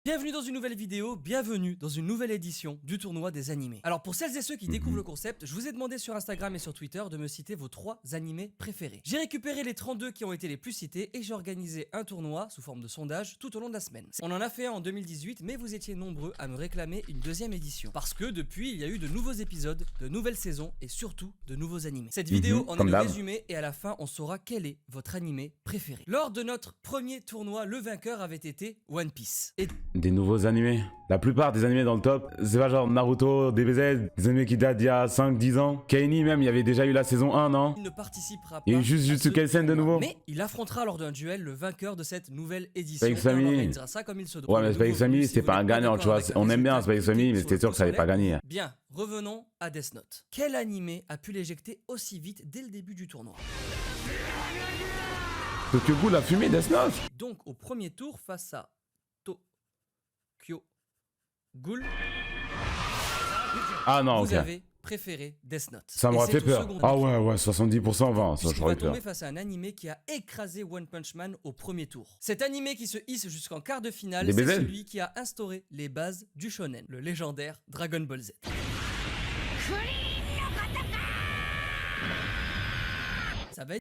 Bienvenue dans une nouvelle vidéo, bienvenue dans une nouvelle édition du tournoi des animés. Alors pour celles et ceux qui découvrent le concept, je vous ai demandé sur Instagram et sur Twitter de me citer vos 3 animés préférés. J'ai récupéré les 32 qui ont été les plus cités et j'ai organisé un tournoi sous forme de sondage tout au long de la semaine. On en a fait un en 2018 mais vous étiez nombreux à me réclamer une deuxième édition. Parce que depuis il y a eu de nouveaux épisodes, de nouvelles saisons et surtout de nouveaux animés. Cette vidéo en est le résumé et à la fin on saura quel est votre animé préféré. Lors de notre premier tournoi, le vainqueur avait été One Piece. Et des nouveaux animés. La plupart des animés dans le top, c'est pas genre Naruto, DBZ, des animés qui datent d'il y a 5-10 ans. Kaini même, il y avait déjà eu la saison 1, non? Il ne participera pas. Et juste Jujutsu Kaisen de nouveau. Mais il affrontera lors d'un duel le vainqueur de cette nouvelle édition. Spike Family. On organisera ça comme il se doit. Ouais, mais Spike Family, c'était pas un gagnant, tu vois. On aime bien Spike Family, mais c'était sûr que ça allait pas gagner. Bien, revenons à Death Note. Quel animé a pu l'éjecter aussi vite dès le début du tournoi? Tokyo Ghoul a fumé Death Note. Donc au premier tour face à Tokyo Ghoul. Ah non, vous ok. avez préféré Death Note. Ça m'aurait fait peur. Ah ouais, 70% 20, ça j'aurais peur. Tomber face à un animé qui a écrasé One Punch Man au premier tour. Cet animé qui se hisse jusqu'en quart de finale, c'est celui qui a instauré les bases du shonen, le légendaire Dragon Ball Z. Ça va être...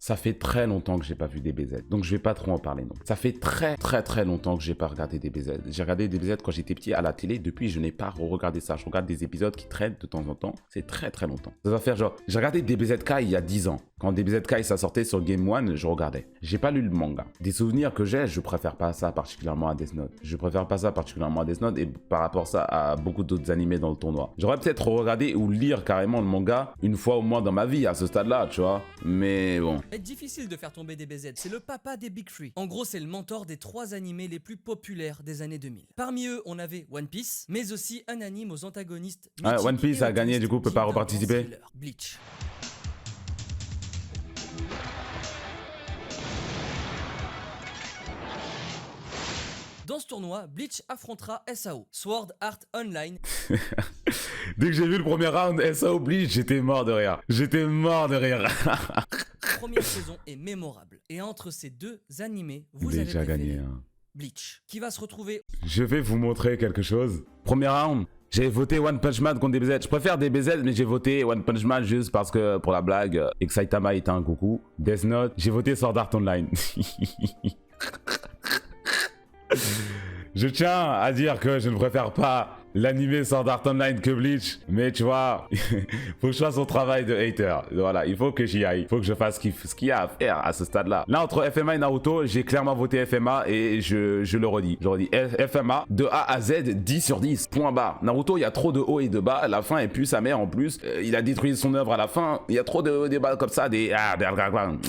Ça fait très longtemps que j'ai pas vu DBZ, donc je vais pas trop en parler non. Ça fait très longtemps que j'ai pas regardé DBZ. J'ai regardé DBZ quand j'étais petit à la télé, depuis je n'ai pas regardé ça. Je regarde des épisodes qui traînent de temps en temps, c'est très longtemps. Ça va faire genre, j'ai regardé DBZ Kai il y a 10 ans. Quand DBZ Kai ça sortait sur Game One, je regardais. J'ai pas lu le manga. Des souvenirs que j'ai, je préfère pas ça particulièrement à Death Note. Je préfère pas ça particulièrement à Death Note et par rapport à ça à beaucoup d'autres animés dans le tournoi. J'aurais peut-être regardé ou lire carrément le manga une fois au moins dans ma vie à ce stade-là, tu vois. Mais bon. C'est difficile de faire tomber DBZ, c'est le papa des Big Three. En gros, c'est le mentor des 3 animés les plus populaires des années 2000. Parmi eux, on avait One Piece, mais aussi un anime aux antagonistes. Ah, One Piece a gagné, du coup, peut pas reparticiper. Bleach. Dans ce tournoi, Bleach affrontera SAO, Sword Art Online. Dès que j'ai vu le premier round SAO Bleach, j'étais mort de rire. Première saison est mémorable. Et entre ces deux animés, vous Bleach avez a gagné. Bleach, qui va se retrouver... Je vais vous montrer quelque chose. Premier round, j'ai voté One Punch Man contre DBZ. Je préfère DBZ, mais j'ai voté One Punch Man juste parce que, pour la blague, et que Saitama était un coucou. Death Note, j'ai voté Sword Art Online. Je tiens à dire que je ne préfère pas l'animé Sword Art Online que Bleach, mais tu vois, faut que je fasse son travail de hater. Voilà, il faut que j'y aille, il faut que je fasse ce qu'il y a à faire à ce stade-là. Là, entre FMA et Naruto, j'ai clairement voté FMA et je le redis. Je redis FMA, de A à Z, 10 sur 10, point barre. Naruto, il y a trop de haut et de bas, la fin est plus sa mère en plus. Il a détruit son œuvre à la fin, il y a trop de débats comme ça,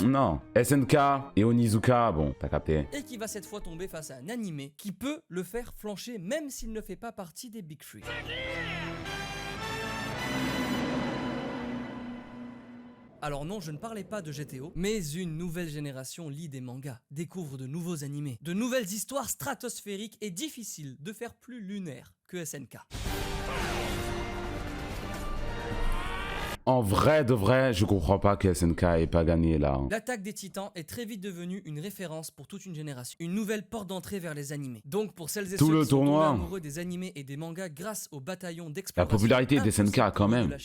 non. SNK et Onizuka, bon, t'as capté. Et qui va cette fois tomber face à un animé qui peut le faire flancher même s'il ne fait pas partie des Big Three. Alors non, je ne parlais pas de GTO, mais une nouvelle génération lit des mangas, découvre de nouveaux animés, de nouvelles histoires stratosphériques et difficiles de faire plus lunaire que SNK. En vrai de vrai, je comprends pas que SNK ait pas gagné là. L'attaque des titans est très vite devenue une référence pour toute une génération. Une nouvelle porte d'entrée vers les animés. Donc pour celles et ceux qui sont tombés amoureux des animés et des mangas grâce au bataillon d'exploration. La popularité des SNK quand même.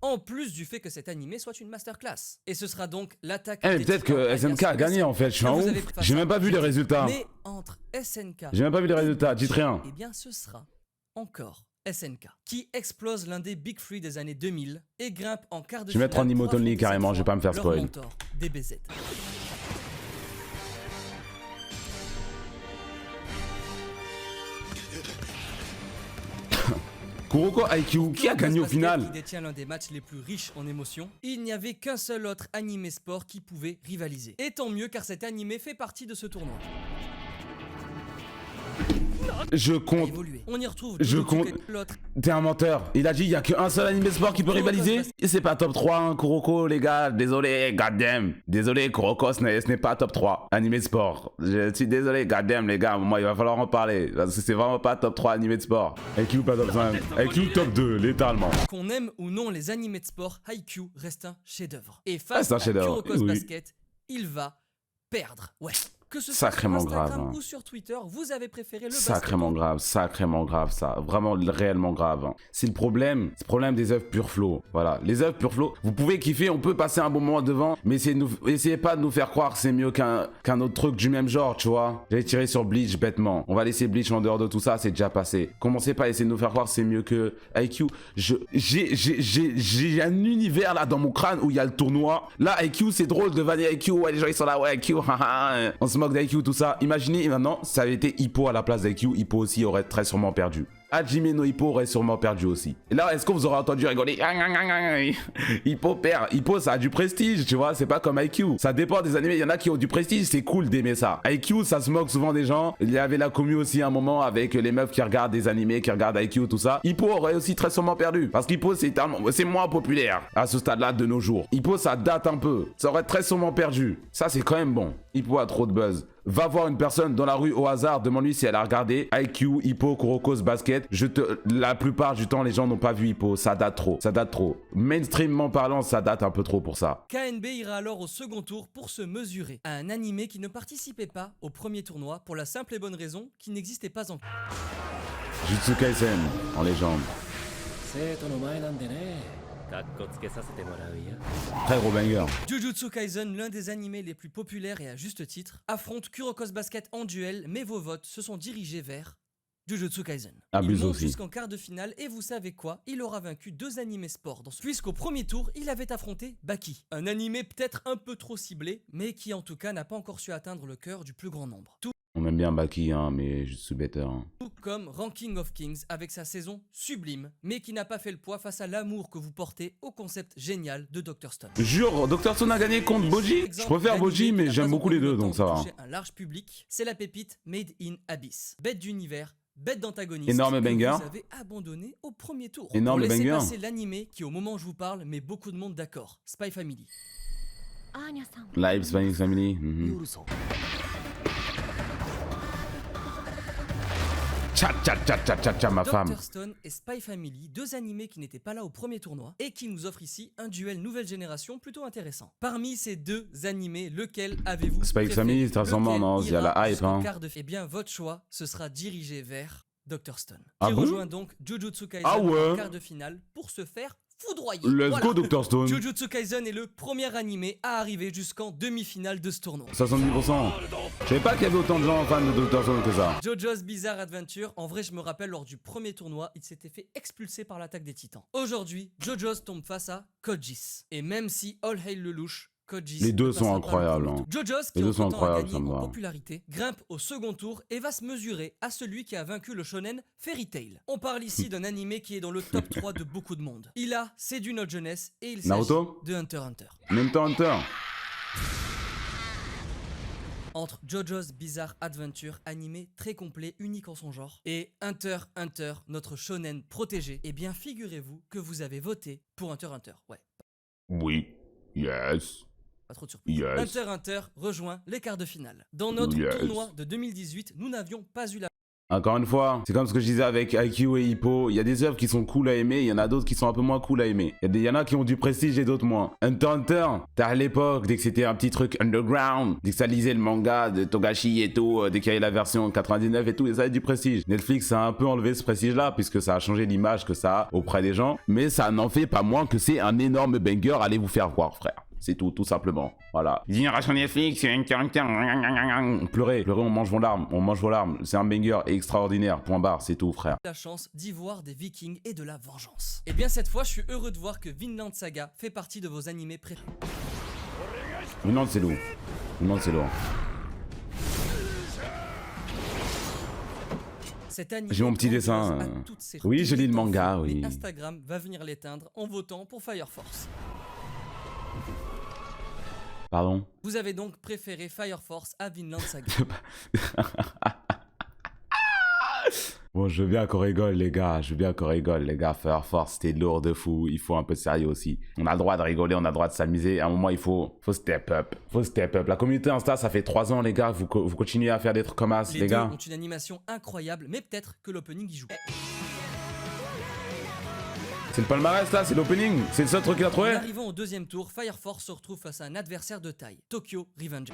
En plus du fait que cet animé soit une masterclass. Et ce sera donc l'attaque des titans. Peut-être que SNK a gagné en fait, je suis un ouf. J'ai même pas vu les résultats. Mais entre SNK... J'ai même pas vu les résultats, dites rien. Eh bien ce sera encore SNK, qui explose l'un des Big Three des années 2000 et grimpe en quart de finale. Je vais mettre en emote only carrément, je vais pas me faire spoil. DBZ. Kuroko IQ, qui a gagné au final? Qui détient l'un des matchs les plus riches en émotions. Il n'y avait qu'un seul autre animé sport qui pouvait rivaliser. Et tant mieux car cet animé fait partie de ce tournoi. Je compte. On y retrouve. Je compte. T'es un menteur. Il a dit il y a qu'un seul anime sport qui peut rivaliser. Et c'est pas top 3, hein, Kuroko, les gars. Désolé, goddamn. Désolé, Kuroko, ce n'est pas top 3 anime sport. Je suis désolé, goddamn, les gars. Moi, il va falloir en parler. Parce que c'est vraiment pas top 3 anime de sport. IQ pas top 5. IQ top 2, littéralement. Qu'on aime ou non les animés de sport, IQ reste un chef-d'œuvre. Et face à Kuroko's Basket, il va perdre. Ouais. Que ce soit sur Sacrément Instagram grave, hein. ou sur Twitter, vous avez préféré le Sacrément grave ça, vraiment réellement grave. Hein. C'est le problème des œuvres pure flow. Voilà, les œuvres pure flow, vous pouvez kiffer, on peut passer un bon moment devant, mais essayez pas de nous faire croire que c'est mieux qu'un autre truc du même genre, tu vois. J'allais tirer sur Bleach bêtement. On va laisser Bleach en dehors de tout ça, c'est déjà passé. Commencez pas à essayer de nous faire croire que c'est mieux que IQ. J'ai un univers là dans mon crâne où il y a le tournoi. Là, IQ, c'est drôle de vanner IQ, ouais, les gens ils sont là, ouais, IQ, haha, on se moque d'IQ, tout ça. Imaginez maintenant, ça avait été Hippo à la place d'IQ, Hippo aussi aurait très sûrement perdu. Hajime no Hippo aurait sûrement perdu aussi. Et là, est-ce que vous aurez entendu rigoler? Hippo perd. Hippo, ça a du prestige, tu vois. C'est pas comme IQ. Ça dépend des animés. Il y en a qui ont du prestige. C'est cool d'aimer ça. IQ, ça se moque souvent des gens. Il y avait la commu aussi à un moment avec les meufs qui regardent des animés, qui regardent IQ, tout ça. Hippo aurait aussi très sûrement perdu. Parce qu'Hippo, c'est moins populaire à ce stade-là de nos jours. Hippo, ça date un peu. Ça aurait très sûrement perdu. Ça, c'est quand même bon. Hippo a trop de buzz. Va voir une personne dans la rue au hasard, demande-lui si elle a regardé IQ, Hippo, Kuroko's Basket. La plupart du temps, les gens n'ont pas vu Hippo. Ça date trop. Mainstreamment parlant, ça date un peu trop pour ça. KNB ira alors au second tour pour se mesurer à un animé qui ne participait pas au premier tournoi pour la simple et bonne raison qu'il n'existait pas encore. Jujutsu Kaisen, en légende. Très gros banger. Jujutsu Kaisen, l'un des animés les plus populaires et à juste titre, affronte Kuroko's Basket en duel, mais vos votes se sont dirigés vers Jujutsu Kaisen. Abuse Il monte aussi. jusqu'en quart de finale et vous savez quoi? Il aura vaincu 2 animés sport puisqu'au premier tour, il avait affronté Baki. Un animé peut-être un peu trop ciblé, mais qui en tout cas n'a pas encore su atteindre le cœur du plus grand nombre. On aime bien Baki, hein, mais je suis better. Hein. Tout comme Ranking of Kings avec sa saison sublime, mais qui n'a pas fait le poids face à l'amour que vous portez au concept génial de Dr. Stone. Jure, Dr. Stone a gagné contre Boji. Je préfère Boji, mais j'aime beaucoup les deux, donc ça va. Un large public, c'est la pépite Made in Abyss. Bête d'univers, bête d'antagoniste. Énorme banger. Vous avez abandonné au premier tour. Énorme Pour laisser banger. passer l'animé qui au moment où je vous parle met beaucoup de monde d'accord. Spy Family. Live Spy Family. Tcha, ma femme. Dr. Stone et Spy Family, 2 animés qui n'étaient pas là au premier tournoi et qui nous offrent ici un duel nouvelle génération plutôt intéressant. Parmi ces 2 animés, lequel avez-vous Spy préféré? Family, c'est ressemblant, non? Il y a la hype, jusqu'en hein. quart de... Eh bien, votre choix se sera dirigé vers Dr. Stone, Ah qui bon? rejoint donc Jujutsu Kaisen Ah ouais? en quart de finale pour se faire foudroyer. Let's Voilà. go, Dr. Stone. Jujutsu Kaisen est le premier animé à arriver jusqu'en demi-finale de ce tournoi. 70%. Je savais pas qu'il y avait autant de gens fans de Dr. Stone que ça. JoJo's Bizarre Adventure, en vrai je me rappelle lors du premier tournoi, il s'était fait expulser par l'attaque des titans. Aujourd'hui, JoJo's tombe face à Kojis. Et même si All Hail Lelouch, Kojis Les deux ne sont passera pas incroyables, le premier hein. tour. JoJo's, qui Les deux sont entre-temps a incroyables, gagné ça me en va. popularité, grimpe au second tour et va se mesurer à celui qui a vaincu le shonen Fairy Tail. On parle ici d'un animé qui est dans le top 3 de beaucoup de monde. Il a séduit notre jeunesse et il s'agit Naruto de Hunter x Hunter. Même temps Hunter. Entre JoJo's Bizarre Adventure, animé très complet, unique en son genre, et Hunter x Hunter, notre shonen protégé, eh bien figurez-vous que vous avez voté pour Hunter x Hunter. Ouais, Oui. Yes. pas trop de surprise. Yes. Hunter x Hunter rejoint les quarts de finale. Dans notre Yes. tournoi de 2018, nous n'avions pas eu la Encore une fois, c'est comme ce que je disais avec IQ et Hippo. Il y a des œuvres qui sont cool à aimer, il y en a d'autres qui sont un peu moins cool à aimer. Il y en a qui ont du prestige et d'autres moins. Hunter x Hunter, t'as à l'époque, dès que c'était un petit truc underground, dès que ça lisait le manga de Togashi et tout, dès qu'il y avait la version 99 et tout, ça avait du prestige. Netflix a un peu enlevé ce prestige-là, puisque ça a changé l'image que ça a auprès des gens. Mais ça n'en fait pas moins que c'est un énorme banger, allez vous faire voir, frère. C'est tout simplement. Voilà. Génération Netflix, pleurez, on mange vos larmes, c'est un banger extraordinaire, point barre, c'est tout, frère. chance d'y voir des vikings et de la vengeance. Et bien cette fois, je suis heureux de voir que Vinland Saga fait partie de vos animés préférés. Non, c'est lourd. Non, c'est lourd. Cet animé J'ai mon petit dessin. à toutes ses Oui, je lis le manga, mais oui. Instagram va venir l'éteindre en votant pour Fire Force. Pardon. Vous avez donc préféré Fire Force à Vinland Saga. Bon, je veux bien qu'on rigole, les gars. Fire Force, c'était lourd de fou. Il faut un peu de sérieux aussi. On a le droit de rigoler, on a le droit de s'amuser. À un moment, il faut step up. La communauté Insta, ça fait 3 ans, les gars. Vous continuez à faire des trucs comme ça, les Les deux gars. ont une animation incroyable, mais peut-être que l'opening y joue. C'est le palmarès, là, c'est l'opening. C'est le seul truc qu'il a En trouvé. arrivant au deuxième tour, Fire Force se retrouve face à un adversaire de taille, Tokyo Revenger.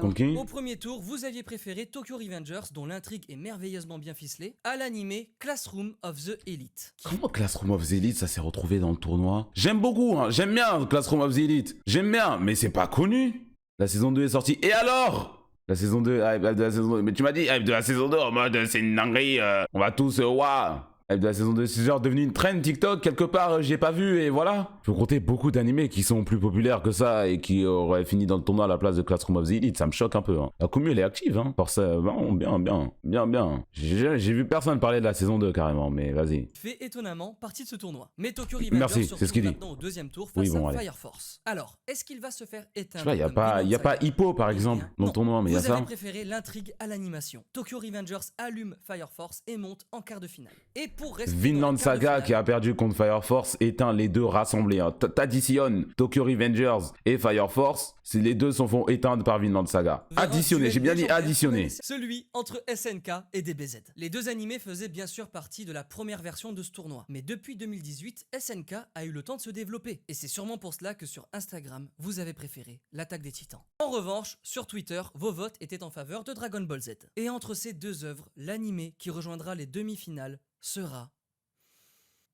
Comme qui? Au premier tour, vous aviez préféré Tokyo Revengers, dont l'intrigue est merveilleusement bien ficelée, à l'animé Classroom of the Elite. Comment Classroom of the Elite, ça s'est retrouvé dans le tournoi? J'aime beaucoup, hein. J'aime bien Classroom of the Elite. J'aime bien, mais c'est pas connu. La saison 2 est sortie. Et alors? La saison 2, hype de la saison 2. Mais tu m'as dit hype de la saison 2 en mode c'est une dinguerie, on va tous waouh. Hype de la saison 2, c'est genre devenu une trend TikTok quelque part, j'ai pas vu et voilà. Je peux compter beaucoup d'animés qui sont plus populaires que ça et qui auraient fini dans le tournoi à la place de Classroom of the Elite, ça me choque un peu. Hein. La commu elle est active, hein. Forcément, bien. J'ai vu personne parler de la saison 2 carrément, mais vas-y. Fait étonnamment partie de ce tournoi. Mais Tokyo Revengers Merci, se c'est ce qu'il retrouve dit. maintenant au deuxième tour face à Fire Force. Alors, est-ce qu'il va se faire éteindre? Je sais pas, y a pas Hippo par exemple dans le tournoi, mais il y a ça. Vous avez préféré l'intrigue à l'animation. Tokyo Revengers allume Fire Force et monte en quart de finale. Et pour rester Vinland Saga qui a perdu contre Fire Force éteint les deux rassemblés. Hein. T'additionnes Tokyo Revengers et Fire Force, les deux se font éteindre par Vinland Saga. Additionner, j'ai bien dit additionner. Celui entre SNK et DBZ. Les deux animés faisaient bien sûr partie de la première version de ce tournoi. Mais depuis 2018, SNK a eu le temps de se développer. Et c'est sûrement pour cela que sur Instagram, vous avez préféré l'attaque des titans. En revanche, sur Twitter, vos votes étaient en faveur de Dragon Ball Z. Et entre ces deux œuvres, l'animé qui rejoindra les demi-finales sera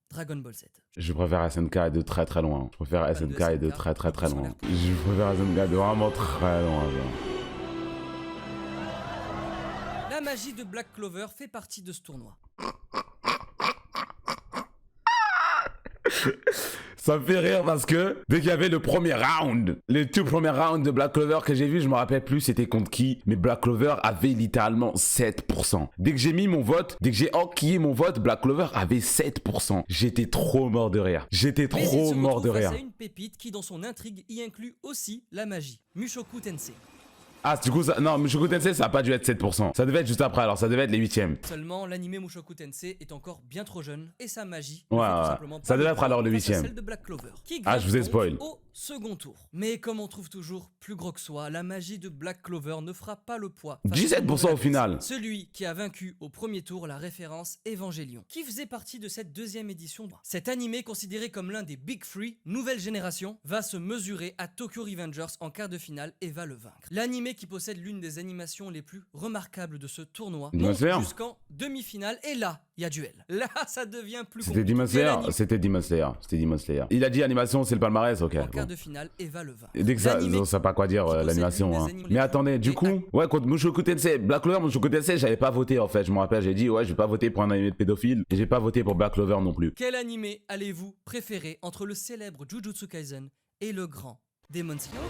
Dragon Ball Z. Je préfère SNK de très très loin. Je préfère SNK et de très très très loin. Je préfère SNK de vraiment très loin. La magie de Black Clover fait partie de ce tournoi. Ça me fait rire parce que dès qu'il y avait le premier round, les tout premiers rounds de Black Clover que j'ai vu, je me rappelle plus c'était contre qui, mais Black Clover avait littéralement 7%. Dès que j'ai mis mon vote, dès que j'ai enquillé mon vote, Black Clover avait 7%. J'étais trop mort de rire. J'étais trop mort de rire. C'est une pépite qui dans son intrigue y inclut aussi la magie. Mushoku Tensei. Ah, du coup, non, Mushoku Tensei, ça a pas dû être 7%. Ça devait être juste après, alors ça devait être les 8e. Seulement, l'anime Mushoku Tensei est encore bien trop jeune et sa magie. Ouais, ça devait être alors le 8e. Celle de Black Clover, qui je vous ai spoil. Au second tour. Mais comme on trouve toujours plus gros que soi, la magie de Black Clover ne fera pas le poids. 17% au final. Celui qui a vaincu au premier tour la référence Evangelion, qui faisait partie de cette deuxième édition. Cet animé, considéré comme l'un des Big Three, nouvelle génération, va se mesurer à Tokyo Revengers en quart de finale et va le vaincre. L'animé qui possède l'une des animations les plus remarquables de ce tournoi monte jusqu'en demi-finale et là, il y a duel. Là, ça devient plus compliqué. C'était Demon Slayer. Il a dit animation, c'est le palmarès, ok. En quart de finale et va le vaincre. Et dès que ça, ça pas quoi dire l'animation. Hein. Mais attendez, du coup, ouais, contre Mushoku Tensei, Black Clover, Mushoku Tensei, j'avais pas voté en fait. Je me rappelle, j'ai dit, ouais, je vais pas voter pour un animé de pédophile et j'ai pas voté pour Black Clover non plus. Quel animé allez-vous préférer entre le célèbre Jujutsu Kaisen et le grand Demon Slayer?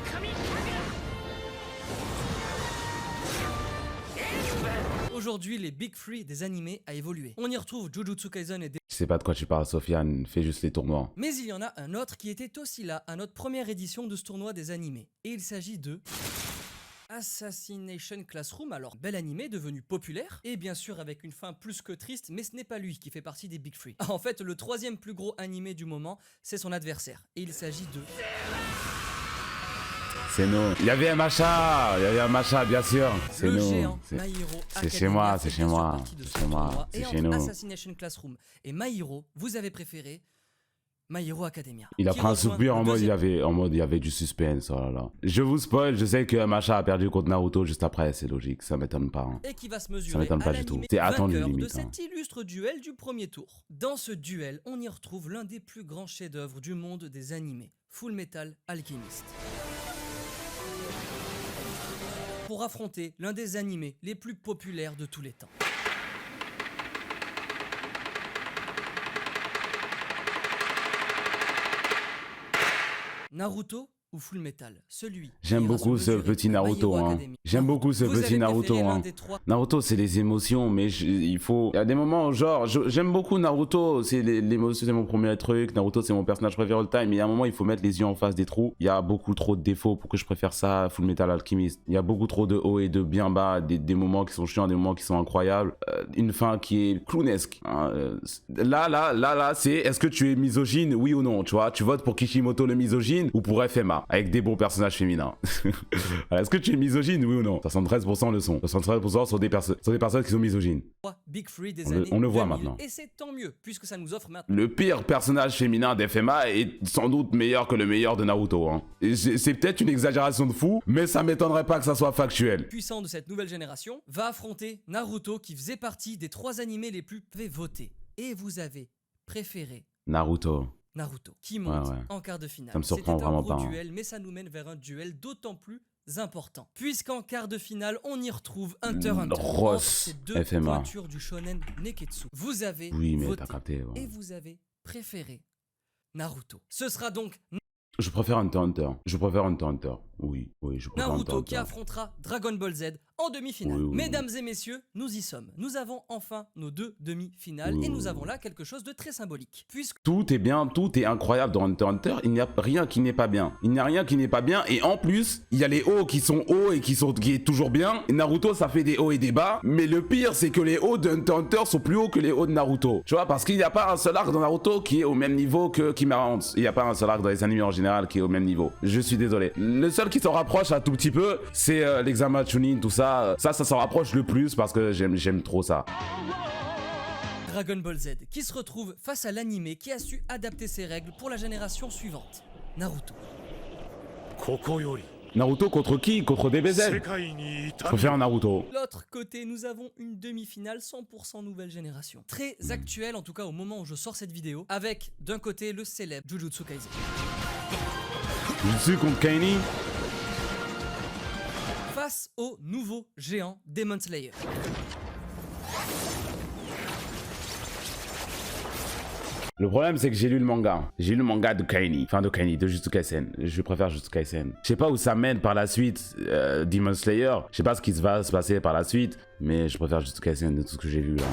Aujourd'hui, les Big Three des animés a évolué. On y retrouve Jujutsu Kaisen et Je sais pas de quoi tu parles, Sofiane, fais juste les tournois. Mais il y en a un autre qui était aussi là à notre première édition de ce tournoi des animés. Et il s'agit de Assassination Classroom, alors bel animé devenu populaire, et bien sûr avec une fin plus que triste, mais ce n'est pas lui qui fait partie des Big Three. En fait, le troisième plus gros animé du moment, c'est son adversaire. Et il s'agit de... C'est nous. Il y avait un Macha, bien sûr. C'est nous. Géant, c'est chez moi. C'est chez nous. Assassination Classroom et My Hero, vous avez préféré My Hero Academia. Il a pris un soupir en mode il y avait du suspense. Oh là là. Je vous spoil, je sais que Macha a perdu contre Naruto juste après, c'est logique, ça m'étonne pas. Hein. Et qui va se mesurer ça m'étonne pas du tout. C'est attendu limite. De cet illustre duel du premier tour. Dans ce duel, on y retrouve l'un des plus grands chefs-d'œuvre du monde des animés, Full Metal Alchemist. Pour affronter l'un des animés les plus populaires de tous les temps. Naruto ou Full Metal, celui. J'aime beaucoup ce petit Naruto. Hein. J'aime beaucoup ce petit Naruto. Hein. Naruto, c'est les émotions, mais il faut. Il y a des moments, genre, j'aime beaucoup Naruto. C'est l'émotion, c'est mon premier truc. Naruto, c'est mon personnage préféré all time. Mais il y a un moment, il faut mettre les yeux en face des trous. Il y a beaucoup trop de défauts pour que je préfère ça. Full Metal Alchemist. Il y a beaucoup trop de hauts et de bien bas, des moments qui sont chiants, des moments qui sont incroyables. Une fin qui est clownesque. Hein. Là, c'est est-ce que tu es misogyne, oui ou non, tu vois? Tu votes pour Kishimoto le misogyne ou pour FMA? avec des bons personnages féminins. Alors, est-ce que tu es misogyne, oui ou non? 73% le sont. 73% sont des personnes qui sont misogynes. Big Free des années On le voit 2000, maintenant. et c'est tant mieux, puisque ça nous offre maintenant Le pire personnage féminin d'FMA est sans doute meilleur que le meilleur de Naruto. Hein. C'est peut-être une exagération de fou, mais ça m'étonnerait pas que ça soit factuel. puissant de cette nouvelle génération, va affronter Naruto qui faisait partie des 3 animés les plus votés. Et vous avez préféré Naruto. qui monte Ouais. en quart de finale. Ça me surprend vraiment C'était un pas, gros hein. duel, mais ça nous mène vers un duel d'autant plus important. Puisqu'en quart de finale, on y retrouve Hunter x Hunter. Ross, Entre ces deux FMA. pointures du shonen Neketsu. Vous avez Oui, mais voté t'as capté. Ouais. et vous avez préféré Naruto. Ce sera donc Je préfère Hunter x Hunter. Je préfère Hunter x Hunter. Oui, je préfère Hunter Naruto x qui Hunter. affrontera Dragon Ball Z en demi-finale. Oui. Mesdames et messieurs, nous y sommes. Nous avons enfin nos 2 demi-finales et nous avons là quelque chose de très symbolique. Puisque Tout est bien, tout est incroyable dans Hunter x Hunter. Il n'y a rien qui n'est pas bien. Il n'y a rien qui n'est pas bien. Et en plus, il y a les hauts qui sont hauts et qui est toujours bien. Et Naruto, ça fait des hauts et des bas. Mais le pire, c'est que les hauts de Hunter x Hunter sont plus hauts que les hauts de Naruto. Tu vois, parce qu'il n'y a pas un seul arc dans Naruto qui est au même niveau que Chimera Ants. Il n'y a pas un seul arc dans les animés en général qui est au même niveau. Je suis désolé. Le seul qui s'en rapproche un tout petit peu, c'est l'examen Chunin, tout ça. Ça s'en rapproche le plus parce que j'aime trop ça. Dragon Ball Z qui se retrouve face à l'animé qui a su adapter ses règles pour la génération suivante. Naruto. Naruto contre qui? Contre DBZ. Je préfère Naruto. De l'autre côté, nous avons une demi-finale 100% nouvelle génération. Très actuelle, en tout cas au moment où je sors cette vidéo, avec d'un côté le célèbre Jujutsu Kaisen. Jutsu contre Kaini. Face au nouveau géant Demon Slayer. Le problème, c'est que j'ai lu le manga. J'ai lu le manga de Kaini. Enfin, de Kaini, de Jujutsu Kaisen. Je préfère Jujutsu Kaisen. Je sais pas où ça mène par la suite, Demon Slayer. Je sais pas ce qui va se passer par la suite. Mais je préfère Jujutsu Kaisen de tout ce que j'ai vu là.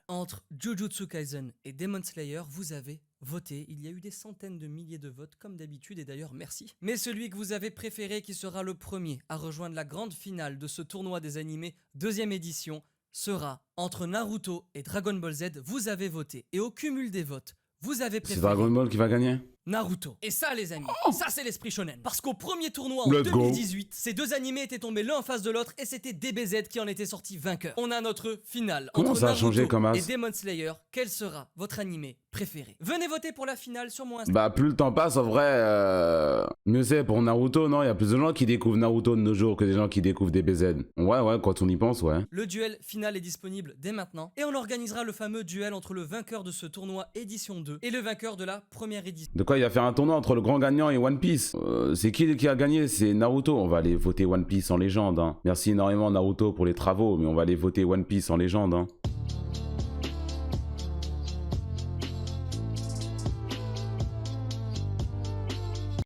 Entre Jujutsu Kaisen et Demon Slayer, vous avez voté. Il y a eu des centaines de milliers de votes, comme d'habitude, et d'ailleurs, merci. Mais celui que vous avez préféré, qui sera le premier à rejoindre la grande finale de ce tournoi des animés, 2e édition, sera entre Naruto et Dragon Ball Z. Vous avez voté. Et au cumul des votes, vous avez C'est préféré Dragon Ball qui va gagner? Naruto. Et ça, les amis, ça c'est l'esprit shonen. Parce qu'au premier tournoi en Let's go. 2018, ces 2 animés étaient tombés l'un en face de l'autre et c'était DBZ qui en était sorti vainqueur. On a notre finale Comment entre ça a Naruto changé comme as? et Demon Slayer. Quel sera votre animé préféré? Venez voter pour la finale sur mon Instagram. Bah, plus le temps passe, en vrai, mieux c'est pour Naruto, non? Il y a plus de gens qui découvrent Naruto de nos jours que des gens qui découvrent DBZ. Ouais, quand on y pense, ouais. Le duel final est disponible dès maintenant et on organisera le fameux duel entre le vainqueur de ce tournoi édition 2 et le vainqueur de la première édition. De quoi il va faire un tournoi entre le grand gagnant et One Piece? C'est qui a gagné? C'est Naruto. On va aller voter One Piece en légende. Hein. Merci énormément Naruto pour les travaux, mais on va aller voter One Piece en légende. Hein.